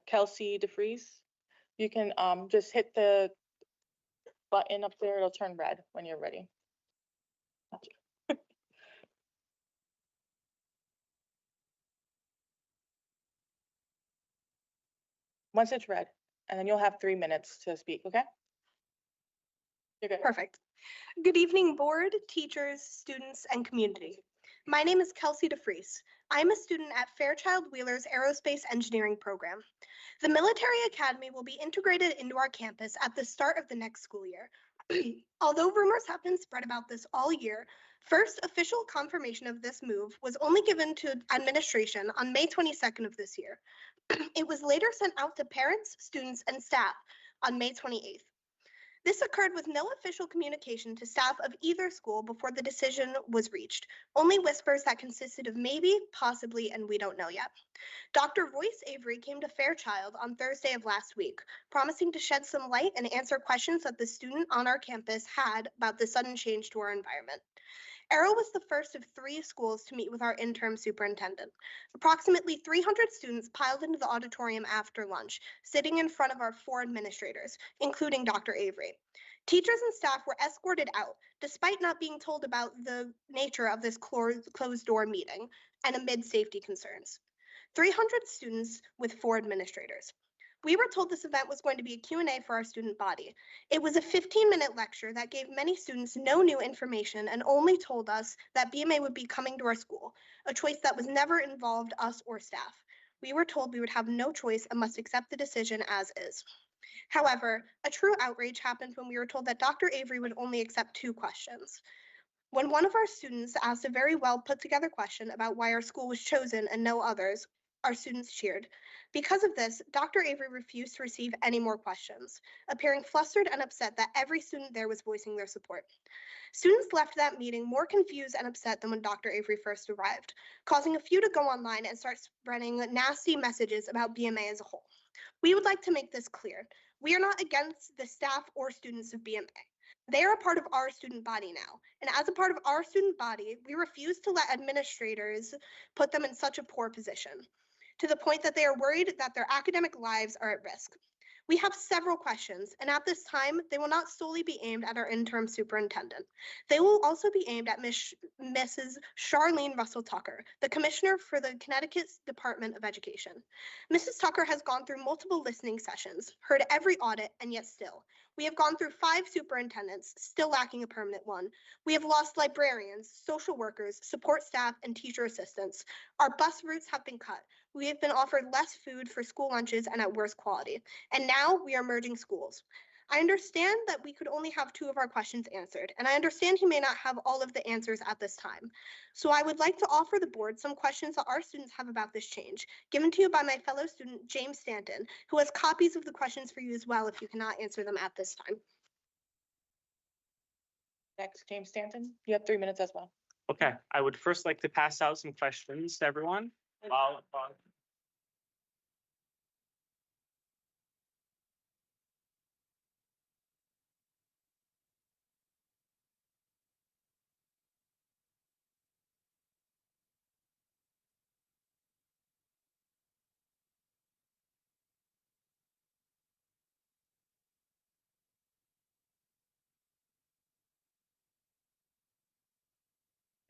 Kelsey DeFries. You can just hit the button up there. It'll turn red when you're ready. Once it's red, and then you'll have 3 minutes to speak, okay? You're good. Perfect. Good evening, board, teachers, students, and community. My name is Kelsey DeFries. I'm a student at Fairchild Wheeler's Aerospace Engineering program. The military academy will be integrated into our campus at the start of the next school year. Although rumors have been spread about this all year, first official confirmation of this move was only given to administration on May 22nd of this year. It was later sent out to parents, students, and staff on May 28th. This occurred with no official communication to staff of either school before the decision was reached, only whispers that consisted of maybe, possibly, and we don't know yet. Dr. Royce Avery came to Fairchild on Thursday of last week, promising to shed some light and answer questions that the student on our campus had about the sudden change to our environment. Arrow was the first of 3 schools to meet with our interim superintendent. Approximately 300 students piled into the auditorium after lunch, sitting in front of our 4 administrators, including Dr. Avery. Teachers and staff were escorted out, despite not being told about the nature of this closed-door meeting and amid safety concerns. 300 students with 4 administrators. We were told this event was going to be a Q&A for our student body. It was a 15-minute lecture that gave many students no new information and only told us that BMA would be coming to our school, a choice that was never involved us or staff. We were told we would have no choice and must accept the decision as is. However, a true outrage happened when we were told that Dr. Avery would only accept 2 questions. When one of our students asked a very well put together question about why our school was chosen and no others, our students cheered. Because of this, Dr. Avery refused to receive any more questions, appearing flustered and upset that every student there was voicing their support. Students left that meeting more confused and upset than when Dr. Avery first arrived, causing a few to go online and start spreading nasty messages about BMA as a whole. We would like to make this clear. We are not against the staff or students of BMA. They are a part of our student body now, and as a part of our student body, we refuse to let administrators put them in such a poor position, to the point that they are worried that their academic lives are at risk. We have several questions, and at this time, they will not solely be aimed at our interim superintendent. They will also be aimed at Mrs. Charlene Russell Tucker, the commissioner for the Connecticut Department of Education. Mrs. Tucker has gone through multiple listening sessions, heard every audit, and yet still. We have gone through 5 superintendents, still lacking a permanent one. We have lost librarians, social workers, support staff, and teacher assistants. Our bus routes have been cut. We have been offered less food for school lunches and at worse quality. And now we are merging schools. I understand that we could only have 2 of our questions answered, and I understand he may not have all of the answers at this time. So I would like to offer the board some questions that our students have about this change, given to you by my fellow student, James Stanton, who has copies of the questions for you as well if you cannot answer them at this time. Next, James Stanton. You have 3 minutes as well. Okay, I would first like to pass out some questions to everyone.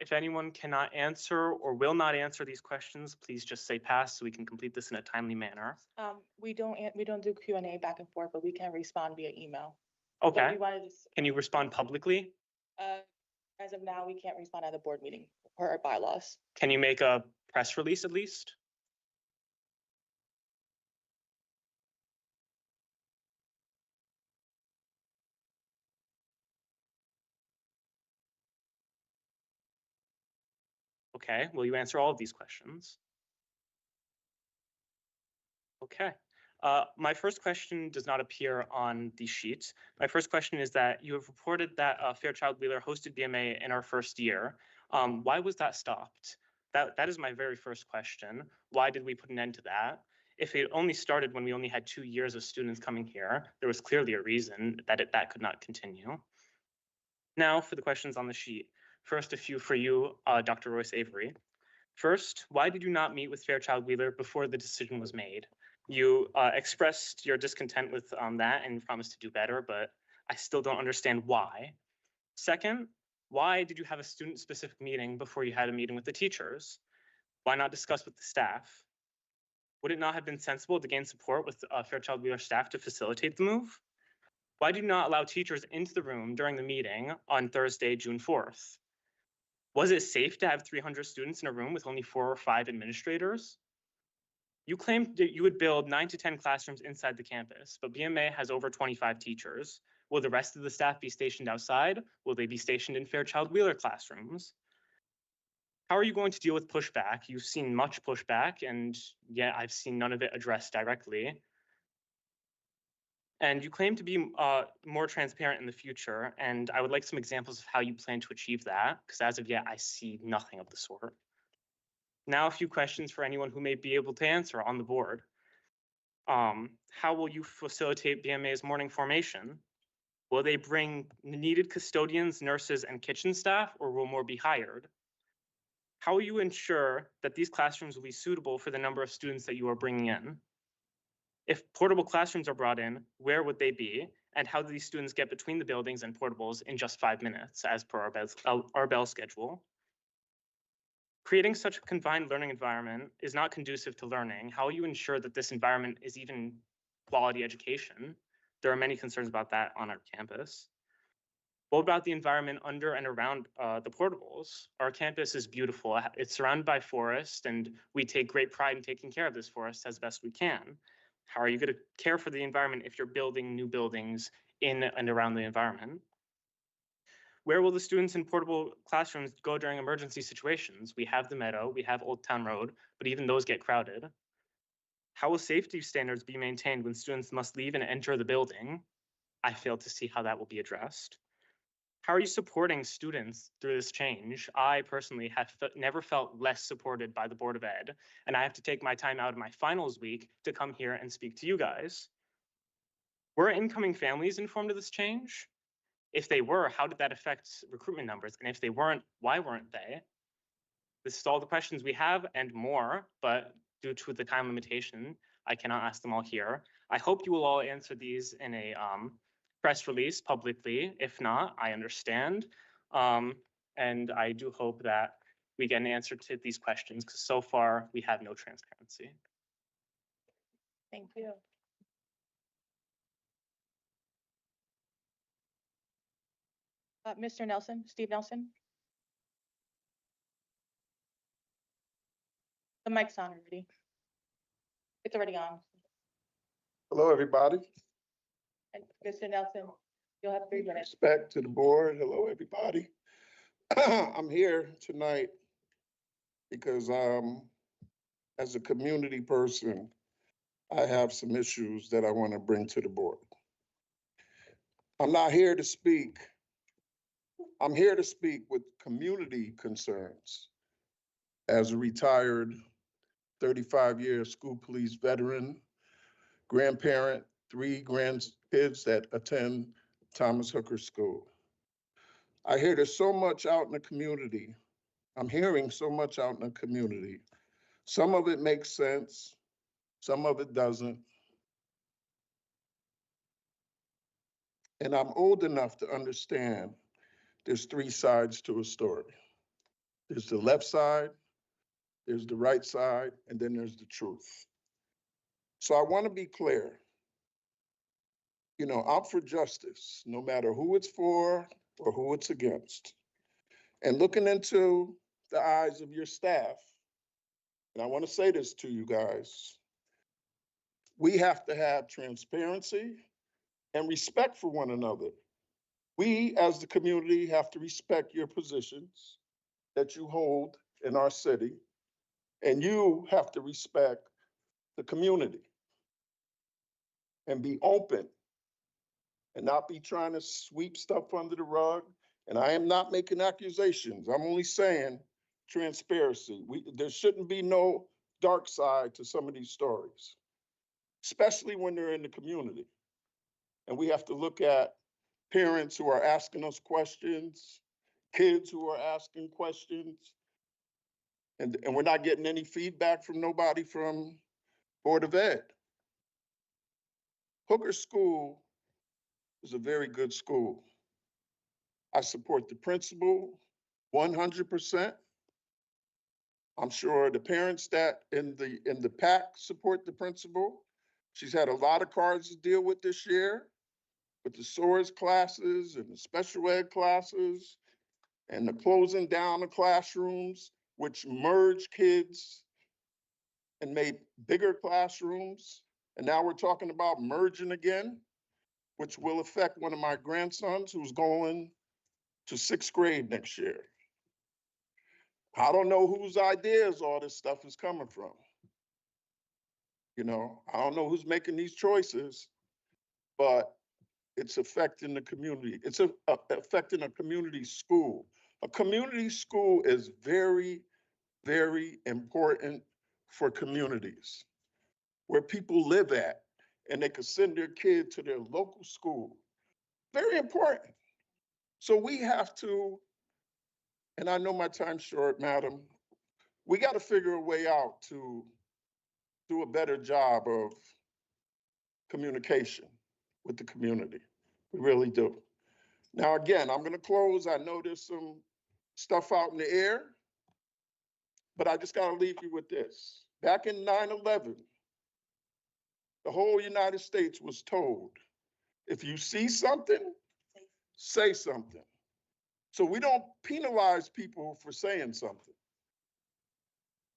If anyone cannot answer or will not answer these questions, please just say pass so we can complete this in a timely manner. We don't do Q&A back and forth, but we can respond via email. So Okay, you wanted to, can you respond publicly? as of now, we can't respond at a board meeting per our bylaws. Can you make a press release at least? Okay, will you answer all of these questions? Okay. My first question does not appear on the sheet. My first question is that you have reported that Fairchild Wheeler hosted BMA in our first year. Why was that stopped? That is my very first question. Why did we put an end to that? If it only started when we only had 2 years of students coming here, there was clearly a reason that that could not continue. Now for the questions on the sheet. First, a few for you, Dr. Royce Avery. First, why did you not meet with Fairchild Wheeler before the decision was made? You expressed your discontent with that and promised to do better, but I still don't understand why. Second, why did you have a student-specific meeting before you had a meeting with the teachers? Why not discuss with the staff? Would it not have been sensible to gain support with Fairchild Wheeler staff to facilitate the move? Why do you not allow teachers into the room during the meeting on Thursday, June 4th? Was it safe to have 300 students in a room with only 4 or 5 administrators? You claimed that you would build 9 to 10 classrooms inside the campus, but BMA has over 25 teachers. Will the rest of the staff be stationed outside? Will they be stationed in Fairchild Wheeler classrooms? How are you going to deal with pushback? You've seen much pushback, and yet I've seen none of it addressed directly. And you claim to be more transparent in the future, and I would like some examples of how you plan to achieve that, because as of yet, I see nothing of the sort. Now, a few questions for anyone who may be able to answer on the board. How will you facilitate BMA's morning formation? Will they bring needed custodians, nurses, and kitchen staff, or will more be hired? How will you ensure that these classrooms will be suitable for the number of students that you are bringing in? If portable classrooms are brought in, where would they be? And how do these students get between the buildings and portables in just 5 minutes, as per our bell schedule? Creating such a confined learning environment is not conducive to learning. How will you ensure that this environment is even quality education? There are many concerns about that on our campus. What about the environment under and around the portables? Our campus is beautiful. It's surrounded by forest, and we take great pride in taking care of this forest as best we can. How are you going to care for the environment if you're building new buildings in and around the environment? Where will the students in portable classrooms go during emergency situations? We have the Meadow, we have Old Town Road, but even those get crowded. How will safety standards be maintained when students must leave and enter the building? I fail to see how that will be addressed. How are you supporting students through this change? I personally have never felt less supported by the Board of Ed, and I have to take my time out of my finals week to come here and speak to you guys. Were incoming families informed of this change? If they were, how did that affect recruitment numbers? And if they weren't, why weren't they? This is all the questions we have and more, but due to the time limitation, I cannot ask them all here. I hope you will all answer these in a press release publicly. If not, I understand. And I do hope that we get an answer to these questions, because so far we have no transparency. Thank you. Mr. Nelson, Steve Nelson? The mic's on already. It's already on. Hello, everybody. And Mr. Nelson, you'll have 3 minutes. Respect to the board. Hello, everybody. I'm here tonight because as a community person, I have some issues that I want to bring to the board. I'm not here to speak. I'm here to speak with community concerns. As a retired 35-year school police veteran, grandparent, 3 grandkids that attend Thomas Hooker School. I hear there's so much out in the community. I'm hearing so much out in the community. Some of it makes sense, some of it doesn't. And I'm old enough to understand there's 3 sides to a story. There's the left side, there's the right side, and then there's the truth. So I want to be clear. You know, I'm for justice, no matter who it's for or who it's against. And looking into the eyes of your staff, and I want to say this to you guys, we have to have transparency and respect for one another. We, as the community, have to respect your positions that you hold in our city, and you have to respect the community and be open and not be trying to sweep stuff under the rug. And I am not making accusations. I'm only saying transparency. There shouldn't be no dark side to some of these stories, especially when they're in the community. And we have to look at parents who are asking us questions, kids who are asking questions, and we're not getting any feedback from nobody from Board of Ed. Hooker School is a very good school. I support the principal 100%. I'm sure the parents that in the pack support the principal. She's had a lot of cards to deal with this year, with the SOARS classes and the special ed classes and the closing down the classrooms, which merged kids and made bigger classrooms. And now we're talking about merging again, which will affect one of my grandsons who's going to 6th grade next year. I don't know whose ideas all this stuff is coming from. You know, I don't know who's making these choices, but it's affecting the community. It's affecting a community school. A community school is very, very important for communities where people live at and they can send their kid to their local school. Very important. So we have to, and I know my time's short, madam, we got to figure a way out to do a better job of communication with the community. We really do. Now, again, I'm going to close. I know there's some stuff out in the air, but I just got to leave you with this. Back in 9/11, the whole United States was told, if you see something, say something. So we don't penalize people for saying something.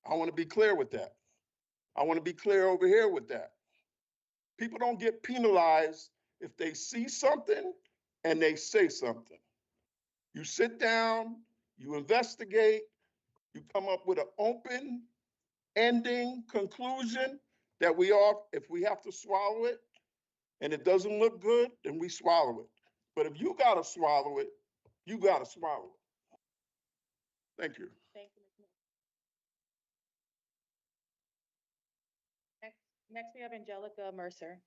I want to be clear with that. I want to be clear over here with that. People don't get penalized if they see something and they say something. You sit down, you investigate, you come up with an open ending conclusion that we all, if we have to swallow it and it doesn't look good, then we swallow it. But if you got to swallow it, you got to swallow it. Thank you. Thank you. Ms. Moore. Next we have Angelica Mercer.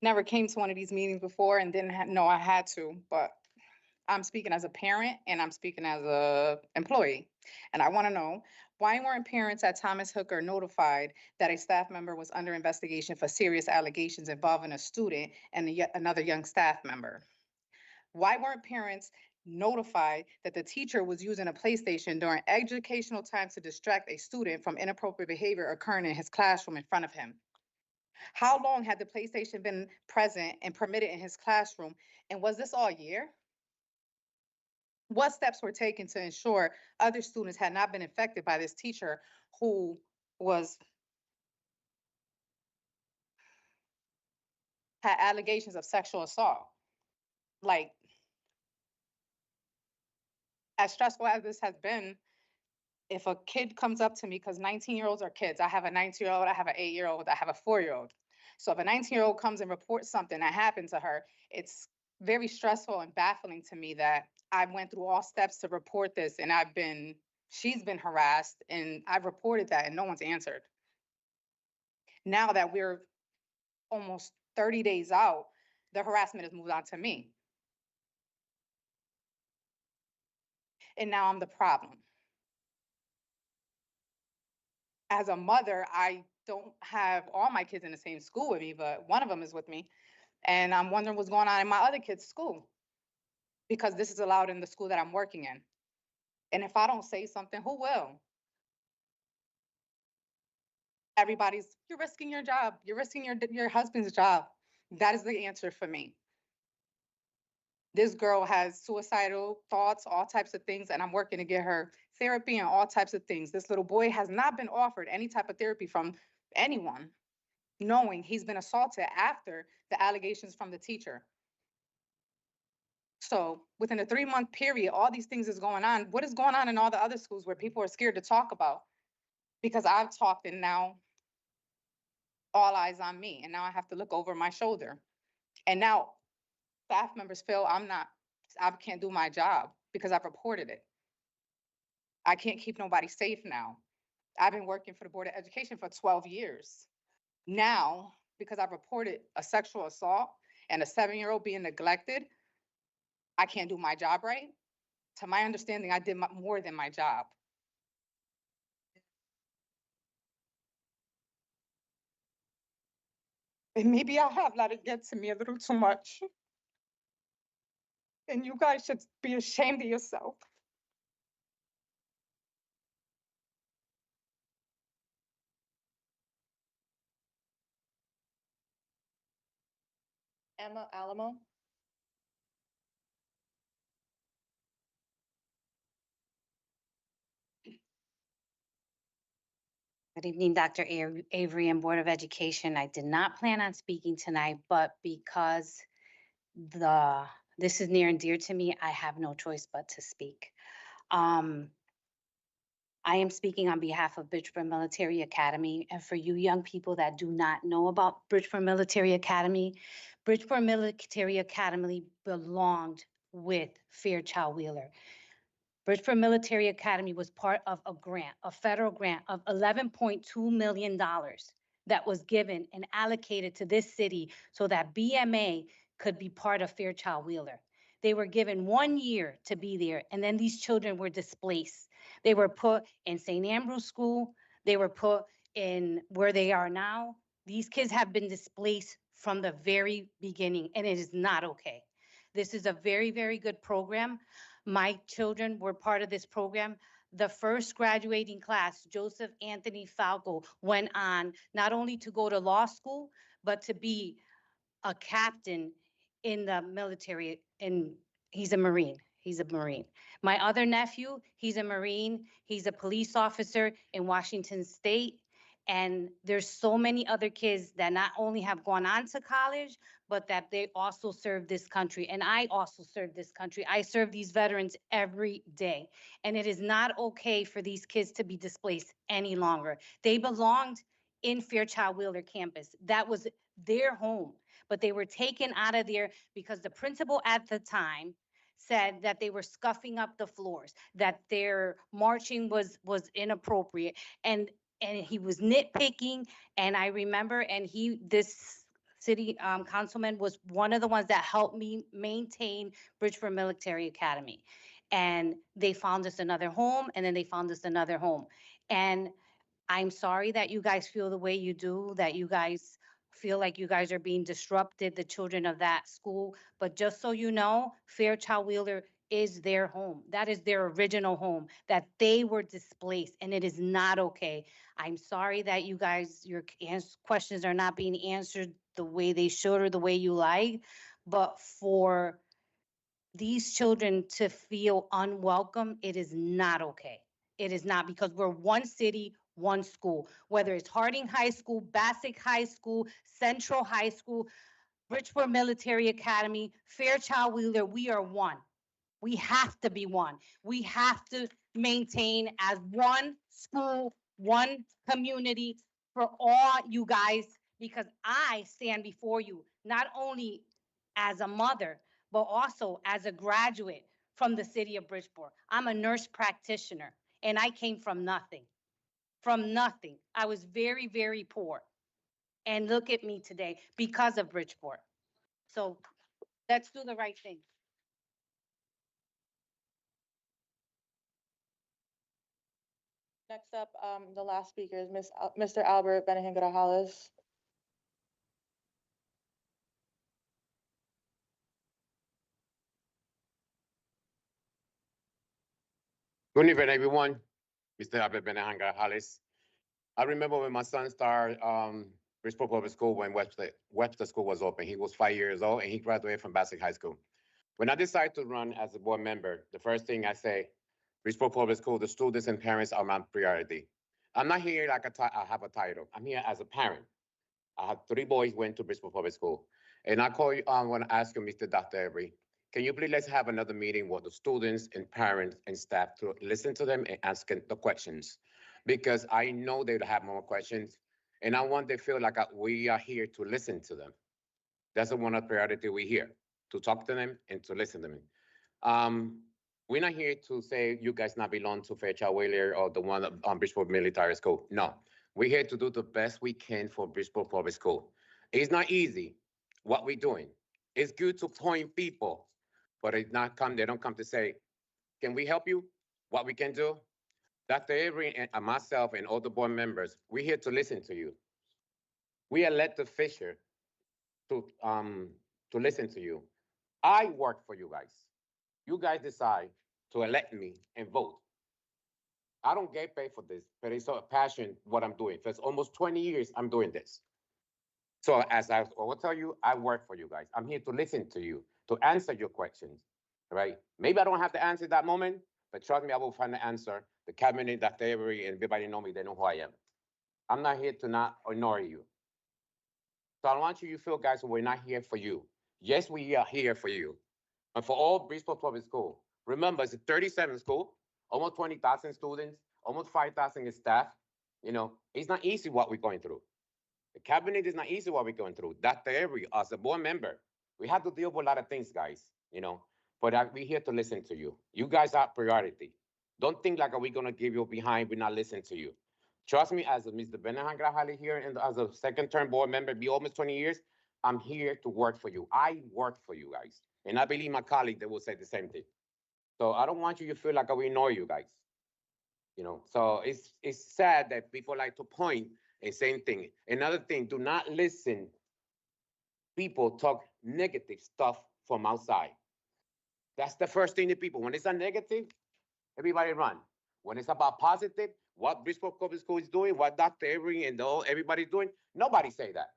Never came to one of these meetings before and didn't know I had to, but I'm speaking as a parent and I'm speaking as a employee. And I want to know, why weren't parents at Thomas Hooker notified that a staff member was under investigation for serious allegations involving a student and yet another young staff member? Why weren't parents notified that the teacher was using a PlayStation during educational time to distract a student from inappropriate behavior occurring in his classroom in front of him? How long had the PlayStation been present and permitted in his classroom? And was this all year? What steps were taken to ensure other students had not been affected by this teacher who had allegations of sexual assault? Like, as stressful as this has been, if a kid comes up to me, because 19-year-olds are kids, I have a 19-year-old, I have an 8-year-old, I have a 4-year-old. So if a 19-year-old comes and reports something that happened to her, it's very stressful and baffling to me that I went through all steps to report this and she's been harassed and I've reported that and no one's answered. Now that we're almost 30 days out, the harassment has moved on to me. And now I'm the problem. As a mother, I don't have all my kids in the same school with me, but one of them is with me. And I'm wondering what's going on in my other kids' school, because this is allowed in the school that I'm working in. And if I don't say something, who will? You're risking your job. You're risking your husband's job. That is the answer for me. This girl has suicidal thoughts, all types of things, and I'm working to get her therapy and all types of things. This little boy has not been offered any type of therapy from anyone, knowing he's been assaulted after the allegations from the teacher. So within a 3-month period, all these things is going on. What is going on in all the other schools where people are scared to talk about? Because I've talked and now all eyes on me, and now I have to look over my shoulder. And now staff members feel I can't do my job because I've reported it. I can't keep nobody safe now. I've been working for the Board of Education for 12 years. Now, because I've reported a sexual assault and a 7-year-old being neglected, I can't do my job right. To my understanding, I did more than my job. And maybe I have let it get to me a little too much. And you guys should be ashamed of yourself. Emma Alamo. Good evening, Dr. Avery and Board of Education. I did not plan on speaking tonight, but because this is near and dear to me, I have no choice but to speak. I am speaking on behalf of Bridgeport Military Academy. And for you young people that do not know about Bridgeport Military Academy, Bridgeport Military Academy belonged with Fairchild Wheeler. Bridgeport Military Academy was part of a grant, a federal grant of $11.2 million that was given and allocated to this city so that BMA could be part of Fairchild Wheeler. They were given 1 year to be there, and then these children were displaced. They were put in St. Ambrose School. They were put in where they are now. These kids have been displaced from the very beginning, and it is not okay. This is a very, very good program. My children were part of this program. The first graduating class, Joseph Anthony Falco, went on not only to go to law school, but to be a captain in the military, and he's a Marine. He's a Marine. My other nephew, he's a Marine. He's a police officer in Washington State. And there's so many other kids that not only have gone on to college, but that they also serve this country. And I also serve this country. I serve these veterans every day. And it is not okay for these kids to be displaced any longer. They belonged in Fairchild Wheeler campus. That was their home, but they were taken out of there because the principal at the time said that they were scuffing up the floors, that their marching was inappropriate. And he was nitpicking. And I remember, and this city councilman was one of the ones that helped me maintain Bridgeport Military Academy. And they found us another home, and then they found us another home. And I'm sorry that you guys feel the way you do, that you guys feel like you guys are being disrupted, the children of that school. But just so you know, Fairchild Wheeler is their home. That is their original home, that they were displaced, and it is not okay. I'm sorry that you guys, your questions are not being answered the way they should or the way you like, but for these children to feel unwelcome, it is not okay. It is not, because we're one city, one school, whether it's Harding High School, Bassick High School, Central High School, Bridgeport Military Academy, Fairchild Wheeler, we are one. We have to be one. We have to maintain as one school, one community for all you guys, because I stand before you, not only as a mother, but also as a graduate from the city of Bridgeport. I'm a nurse practitioner, and I came from nothing. From nothing. I was very, very poor. And look at me today because of Bridgeport. So let's do the right thing. Next up, the last speaker is Mr. Albert Benahan Grajales. Good evening, everyone. Mr. Albert Benahan Grajales. I remember when my son started Bridgeport Public School when Webster School was open. He was 5 years old and he graduated from Bassick High School. When I decided to run as a board member, the first thing I say, Bridgeport Public School, the students and parents are my priority. I'm not here like I have a title. I'm here as a parent. I have 3 boys went to Bridgeport Public School. And I call you, I want to ask you, Mr. Dr. Avery, can you please let's have another meeting with the students and parents and staff to listen to them and ask the questions? Because I know they'll have more questions, and I want them to feel like we are here to listen to them. That's one of the priority we're here, to talk to them and to listen to them. We're not here to say you guys not belong to Fairchild Wheeler or the one on Bridgeport Military School. No, we're here to do the best we can for Bridgeport Public School. It's not easy what we're doing. It's good to point people, but they don't come to say, can we help you? What we can do? Dr. Avery and myself and all the board members, we're here to listen to you. We are elected officials. to listen to you. I work for you guys. You guys decide to elect me and vote. I don't get paid for this, but it's a passion what I'm doing. For almost 20 years, I'm doing this. So as I will tell you, I work for you guys. I'm here to listen to you, to answer your questions, right? Maybe I don't have the answer that moment, but trust me, I will find the answer. The cabinet, Dr. Avery, and everybody know me, they know who I am. I'm not here to not ignore you. So I want you to feel, guys, we're not here for you. Yes, we are here for you. And for all Bridgeport Public School, remember, it's a 37 school, almost 20,000 students, almost 5,000 staff. You know, it's not easy what we're going through. The cabinet is not easy what we're going through. Dr. Avery, as a board member, we have to deal with a lot of things, guys, you know, but we're here to listen to you. You guys are priority. Don't think like we're going to give you behind, we're not listening to you. Trust me, as Mr. Benahan Grajali here, and as a second-term board member, be almost 20 years, I'm here to work for you. I work for you guys. And I believe my colleague, they will say the same thing. So I don't want you to feel like we ignore you guys. You know, so it's sad that people like to point and same thing. Another thing, do not listen. People talk negative stuff from outside. That's the first thing to people. When it's a negative, everybody run. When it's about positive, what Bridgeport Public School is doing, what Dr. Avery and everybody's doing, nobody say that.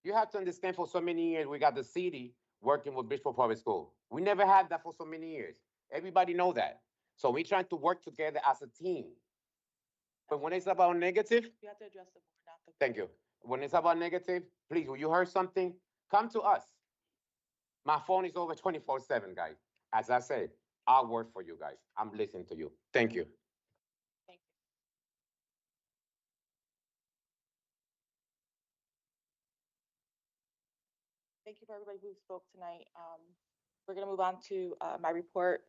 You have to understand for so many years, we got the city working with Bridgeport Public School. We never had that for so many years. Everybody know that. So we trying to work together as a team. But when it's about negative, You have to address the board, not the. thank you. When it's about negative, please, when you heard something, come to us. My phone is over 24/7, guys. As I said, I'll work for you guys. I'm listening to you. Thank you. Thank you. Thank you for everybody who spoke tonight. We're gonna move on to my report.